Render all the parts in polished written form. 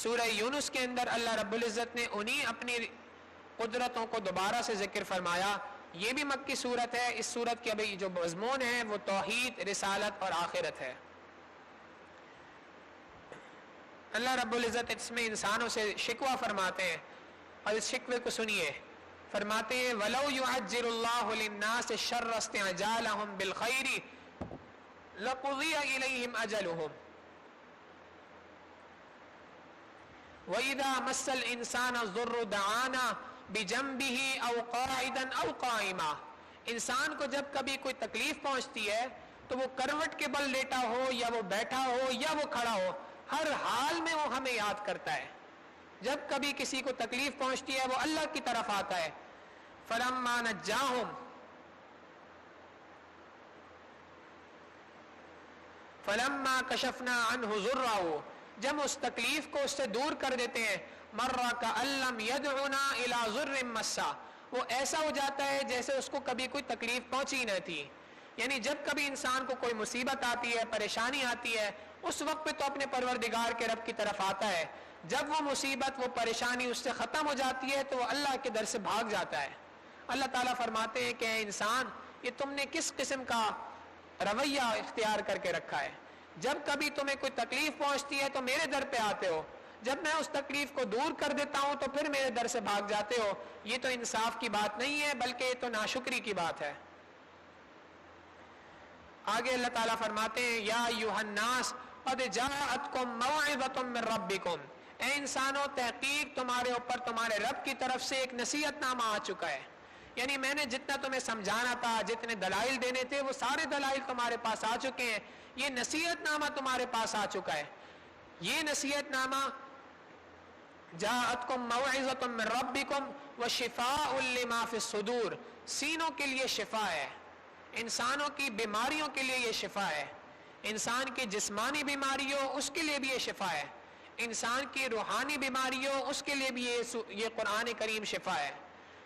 سورہ یونس کے اندر اللہ رب العزت نے انہی اپنی قدرتوں کو دوبارہ سے ذکر فرمایا. یہ بھی مکی صورت ہے. اس صورت کے ابھی جو مضمون ہے وہ توحید، رسالت اور آخرت ہے. اللہ رب العزت اس میں انسانوں سے شکوہ فرماتے ہیں اور اس شکوے کو سنیے. فرماتے ہیں وَلَوْ يُعَجِّلُ اللَّهُ لِلنَّاسِ الشَّرَّ اسْتِعْجَالَهُم بِالْخَيْرِ لَقُضِيَ إِلَيْهِمْ أَجَلُهُمْ وَإِذَا مَسَّ الْإِنسَانَ الضُّرُّ دَعَانَا بِجَنبِهِ أَوْ قَاعِدًا أَوْ قَائِمًا. انسان کو جب کبھی کوئی تکلیف پہنچتی ہے تو وہ کروٹ کے بل لیٹا ہو یا وہ بیٹھا ہو یا وہ کھڑا ہو، ہر حال میں وہ ہمیں یاد کرتا ہے. جب کبھی کسی کو تکلیف پہنچتی ہے وہ اللہ کی طرف آتا ہے. فَلَمَّا نَجَّاهُمْ فَلَمَّا كَشَفْنَا عَنْهُ ضُرَّهُ، جب اس تکلیف کو اس سے دور کر دیتے ہیں، مَرَّ كَأَن لَّمْ يَدْعُنَا إِلَىٰ ضُرٍّ مَّسَّهُ، وہ ایسا ہو جاتا ہے جیسے اس کو کبھی کوئی تکلیف پہنچی نہ تھی. یعنی جب کبھی انسان کو کوئی مصیبت آتی ہے، پریشانی آتی ہے، اس وقت پہ تو اپنے پروردگار کے رب کی طرف آتا ہے. جب وہ مصیبت، وہ پریشانی اس سے ختم ہو جاتی ہے تو وہ اللہ کے در سے بھاگ جاتا ہے. اللہ تعالیٰ فرماتے ہیں کہ اے انسان، یہ تم نے کس قسم کا رویہ اختیار کر کے رکھا ہے؟ جب کبھی تمہیں کوئی تکلیف پہنچتی ہے تو میرے در پہ آتے ہو، جب میں اس تکلیف کو دور کر دیتا ہوں تو پھر میرے در سے بھاگ جاتے ہو. یہ تو انصاف کی بات نہیں ہے بلکہ یہ تو ناشکری کی بات ہے. آگے اللہ تعالیٰ فرماتے ہیں یا ایھا الناس قد جاءتکم موعظۃ من ربکم، اے انسانوں، تحقیق تمہارے اوپر تمہارے رب کی طرف سے ایک نصیحت نامہ آ چکا ہے. یعنی میں نے جتنا تمہیں سمجھانا تھا، جتنے دلائل دینے تھے، وہ سارے دلائل تمہارے پاس آ چکے ہیں. یہ نصیحت نامہ تمہارے پاس آ چکا ہے. یہ نصیحت نامہ جاءتکم موعظۃ من ربکم وشفاء لما فی الصدور، سینوں کے لیے شفا ہے، انسانوں کی بیماریوں کے لیے یہ شفا ہے. انسان کی جسمانی بیماریوں اس کے لیے بھی یہ شفا ہے، انسان کی روحانی بیماریوں اس کے لیے بھی یہ قرآن کریم شفا ہے.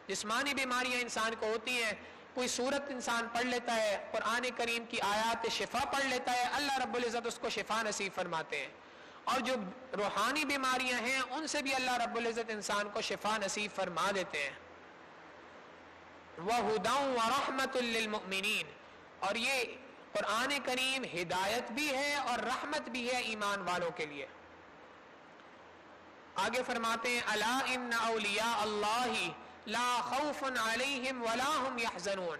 جسمانی بیماریاں انسان کو ہوتی ہیں، کوئی صورت انسان پڑھ لیتا ہے، قرآن کریم کی آیات شفا پڑھ لیتا ہے، اللہ رب العزت اس کو شفا نصیب فرماتے ہیں. اور جو روحانی بیماریاں ہیں ان سے بھی اللہ رب العزت انسان کو شفا نصیب فرما دیتے ہیں. وَهُدًى وَرَحْمَةٌ لِّلْمُؤْمِنِينَ، اور یہ قرآن کریم ہدایت بھی ہے اور رحمت بھی ہے ایمان والوں کے لیے. آگے فرماتے ہیں الا ان اولیاء اللہ لا خوف علیہم ولا هم يحزنون،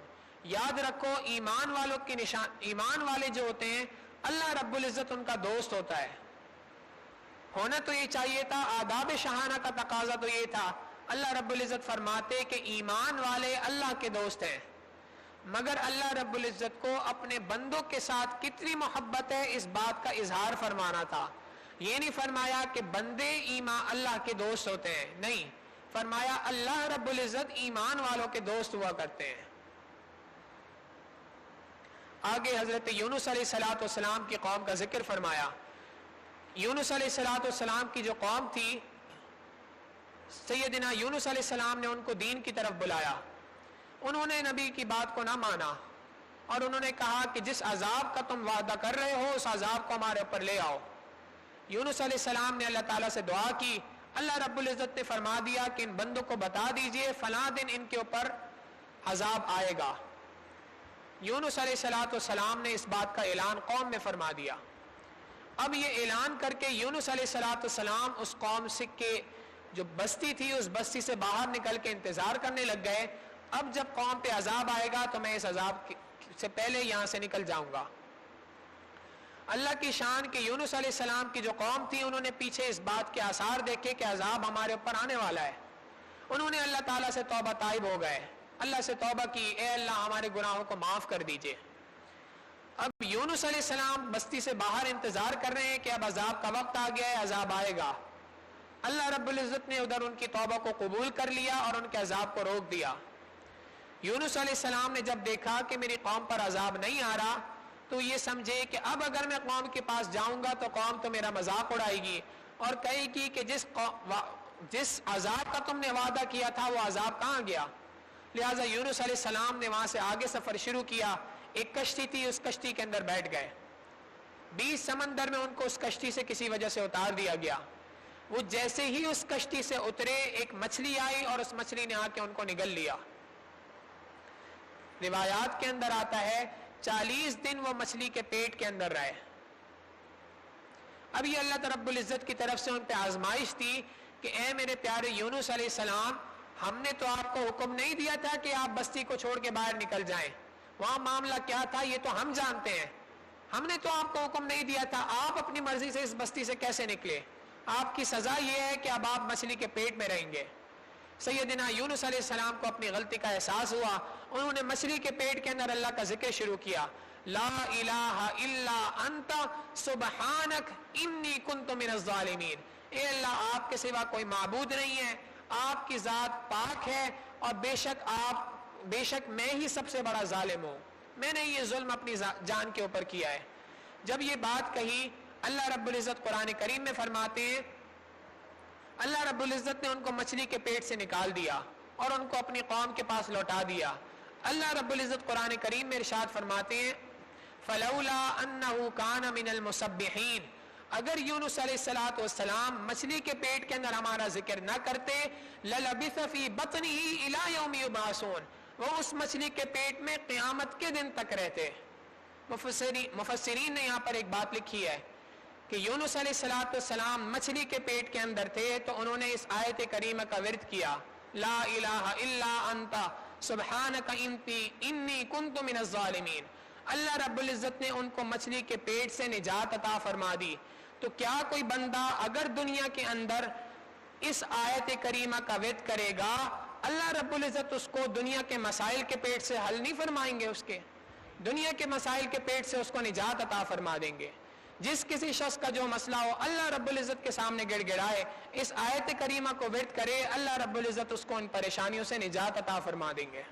یاد رکھو ایمان والوں کی ایمان والے جو ہوتے ہیں اللہ رب العزت ان کا دوست ہوتا ہے. ہونا تو یہ چاہیے تھا، آداب شاہانہ کا تقاضا تو یہ تھا. اللہ رب العزت فرماتے کہ ایمان والے اللہ کے دوست ہیں، مگر اللہ رب العزت کو اپنے بندوں کے ساتھ کتنی محبت ہے اس بات کا اظہار فرمانا تھا. یہ نہیں فرمایا کہ بندے ایمان اللہ کے دوست ہوتے ہیں، نہیں، فرمایا اللہ رب العزت ایمان والوں کے دوست ہوا کرتے ہیں. آگے حضرت یونس علیہ الصلوۃ والسلام کی قوم کا ذکر فرمایا. یونس علیہ الصلوۃ والسلام کی جو قوم تھی، سیدنا یونس علیہ السلام نے ان کو دین کی طرف بلایا. انہوں نے نبی کی بات کو نہ مانا اور انہوں نے کہا کہ جس عذاب کا تم وعدہ کر رہے ہو اس عذاب کو ہمارے اوپر لے آؤ. یونس علیہ السلام نے اللہ تعالیٰ سے دعا کی. اللہ رب العزت نے فرما دیا کہ ان بندوں کو بتا دیجئے فلاں دن ان کے اوپر عذاب آئے گا. یونس علیہ الصلوۃ والسلام نے اس بات کا اعلان قوم میں فرما دیا. اب یہ اعلان کر کے یونس علیہ الصلوۃ والسلام اس قوم سے کے جو بستی تھی اس بستی سے باہر نکل کے انتظار کرنے لگ گئے. اب جب قوم پہ عذاب آئے گا تو میں اس عذاب سے پہلے یہاں سے نکل جاؤں گا. اللہ کی شان کہ یونس علیہ السلام کی جو قوم تھی انہوں نے پیچھے اس بات کے آثار دیکھے کہ عذاب ہمارے اوپر آنے والا ہے. انہوں نے اللہ تعالیٰ سے توبہ طائب ہو گئے، اللہ سے توبہ کی، اے اللہ ہمارے گناہوں کو معاف کر دیجئے. اب یونس علیہ السلام بستی سے باہر انتظار کر رہے ہیں کہ اب عذاب کا وقت آ گیا ہے، عذاب آئے گا. اللہ رب العزت نے ادھر ان کی توبہ کو قبول کر لیا اور ان کے عذاب کو روک دیا. یونس علیہ السلام نے جب دیکھا کہ میری قوم پر عذاب نہیں آ رہا تو یہ سمجھے کہ اب اگر میں قوم کے پاس جاؤں گا تو قوم تو میرا مذاق اڑائے گی اور کہے گی کہ جس عذاب کا تم نے وعدہ کیا تھا وہ عذاب کہاں گیا. لہٰذا یونس علیہ السلام نے وہاں سے آگے سفر شروع کیا. ایک کشتی تھی، اس کشتی کے اندر بیٹھ گئے. 20 سمندر میں ان کو اس کشتی سے کسی وجہ سے اتار دیا گیا. وہ جیسے ہی اس کشتی سے اترے ایک مچھلی آئی اور اس مچھلی نے آ کے ان کو نگل لیا. روایات کے اندر آتا ہے 40 دن وہ مچھلی کے پیٹ کے اندر رہے. اب یہ اللہ رب العزت کی طرف سے ان پہ آزمائش تھی کہ اے میرے پیارے یونس علیہ السلام، ہم نے تو آپ کو حکم نہیں دیا تھا کہ آپ بستی کو چھوڑ کے باہر نکل جائیں. وہاں معاملہ کیا تھا یہ تو ہم جانتے ہیں. ہم نے تو آپ کو حکم نہیں دیا تھا، آپ اپنی مرضی سے اس بستی سے کیسے نکلے؟ آپ کی سزا یہ ہے کہ اب آپ مچھلی کے پیٹ میں رہیں گے. سیدنا یونس علیہ السلام کو اپنی غلطی کا احساس ہوا. انہوں نے مچھلی کے پیٹ کے اندر اللہ کا ذکر شروع کیا. لا الہ الا انت سبحانک انی کنت من الظالمین. اے اللہ، آپ کے سوا کوئی معبود نہیں ہے، آپ کی ذات پاک ہے، اور بے شک میں ہی سب سے بڑا ظالم ہوں. میں نے یہ ظلم اپنی جان کے اوپر کیا ہے. جب یہ بات کہی، اللہ رب العزت قرآن کریم میں فرماتے ہیں اللہ رب العزت نے ان کو مچھلی کے پیٹ سے نکال دیا اور ان کو اپنی قوم کے پاس لوٹا دیا. اللہ رب العزت قرآن کریم میں ارشاد فرماتے ہیں فلولا انہ کان من المسبحین. اگر یونس علیہ السلام مچھلی کے پیٹ کے اندر ہمارا ذکر نہ کرتے للبث فی بطنہ الی یوم یبعثون، وہ اس مچھلی کے پیٹ میں قیامت کے دن تک رہتے. مفسرین نے یہاں پر ایک بات لکھی ہے کہ یونس علیہ السلام مچھلی کے پیٹ کے اندر تھے تو انہوں نے اس آیت کریمہ کا ورد کیا، لا الہ الا انت سبحانک انی کنت من الظالمین. اللہ رب العزت نے ان کو مچھلی کے پیٹ سے نجات عطا فرما دی. تو کیا کوئی بندہ اگر دنیا کے اندر اس آیت کریمہ کا ورد کرے گا، اللہ رب العزت اس کو دنیا کے مسائل کے پیٹ سے حل نہیں فرمائیں گے؟ اس کے دنیا کے مسائل کے پیٹ سے اس کو نجات عطا فرما دیں گے. جس کسی شخص کا جو مسئلہ ہو اللہ رب العزت کے سامنے گڑ گڑائے، اس آیت کریمہ کو ورد کرے، اللہ رب العزت اس کو ان پریشانیوں سے نجات عطا فرما دیں گے.